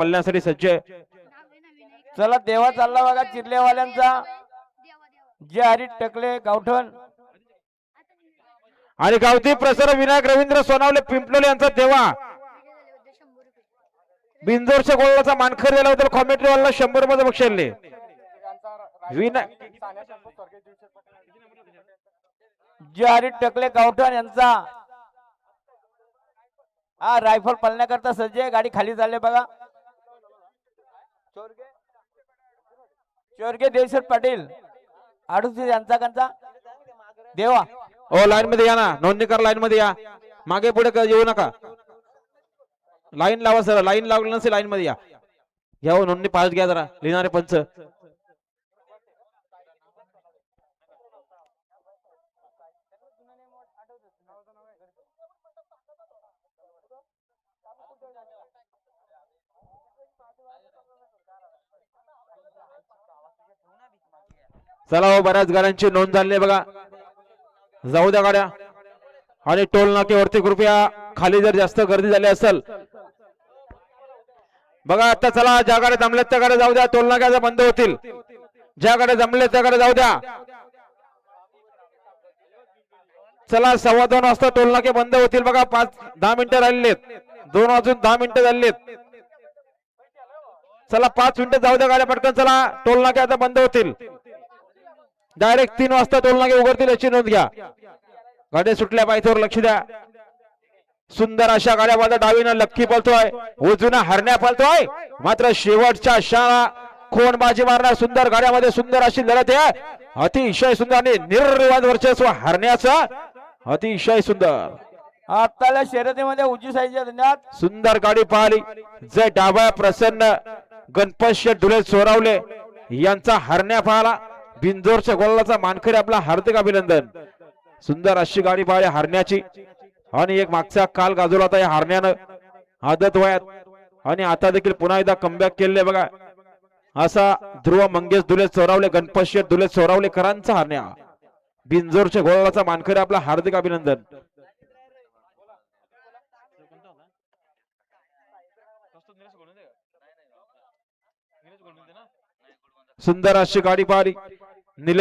पळण्यासाठी सज्ज आहे. चला देवा चालला बघा चिरलेवाल्यांचा जे हरी टकले गावठण आणि गावठी प्रसार विनायक रवींद्र सोनावले पिंपलोले यांचा देवा बिंजोरच्या गोळाचा मानखर दिला होता. कॉमेंट्री वाला 100 रुपयाचं बक्षीस जे हरी टकले गावठण यांचा हा रायफल पळण्याकरता सज्ज आहे. गाडी खाली चालले बघा. चोरगे देवशर पाटील आडूसी यांचा कंचा देवा. ओ लाईन मध्ये या ना, नोंदणी करा. लाईन मध्ये या, मागे पुढे येऊ नका. लाईन लावा सर, लाईन लावली नसेल लाईन मध्ये या. घ्या हो, नोंदणी पास घ्या जरा. लिहिणारे पंच चला हो, बऱ्याच गाड्यांची नोंद झाली आहे बघा. जाऊ द्या गाड्या. आणि टोल नाक्यावरती कृपया खाली जर जास्त गर्दी झाली असेल बघा. आता चला, ज्या गाड्या जमल्यात त्या गाड्या जाऊ द्या. टोल नाक्याचा बंद होतील. ज्या गाड्या जमल्यात त्या गाड्या जाऊ द्या. चला, 2:15 वाजता टोल नाके बंद होतील बघा. 5-10 मिनिटं राहिलेत. 2 वाजून 10 मिनिटं झालेत. चला 5 मिनिटं जाऊ द्या गाड्या पटकन. चला, टोल नाके आता बंद होतील. डायरेक्ट 3 वाजता टोल नाके उघडतील याची नोंद घ्या. गाड्या सुटल्या पायथ्यावर लक्ष द्या. सुंदर अशा गाड्या माझा डावीनं लक्की पळतोय, उजवीनं हरण्या पळतोय. मात्र शेवटच्या शाळा खोन बाजी मारणार सुंदर गाड्यामध्ये सुंदर अशी लढत आहे. अतिशय सुंदर आणि निर्विवाद वर्चस्व हरण्याचं अतिशय सुंदर. आताल्या शर्यतीमध्ये उजी साईच्या धन्यवाद. सुंदर गाडी पाहिली. जय डाबा प्रसन्न गणपत डुले सोरावले यांचा हरण्या पाहला. बिंजोरच्या गोलाचा मानकरी आपला हार्दिक अभिनंदन. सुंदर अशी गाडी पाहिली हरण्याची. आणि एक मागचा काल गाजवला होता या हरण्यानं आदत वयात. आणि आता देखील पुन्हा एकदा कमबॅक केले बघा. असा ध्रुव मंगेश दुले चोरावले गणपत दुले चोरावलेकरांचा हरण्या. बिंजोरच्या गोलाचा मानकरी आपला हार्दिक अभिनंदन. सुंदर अशी गाडी पाहिली.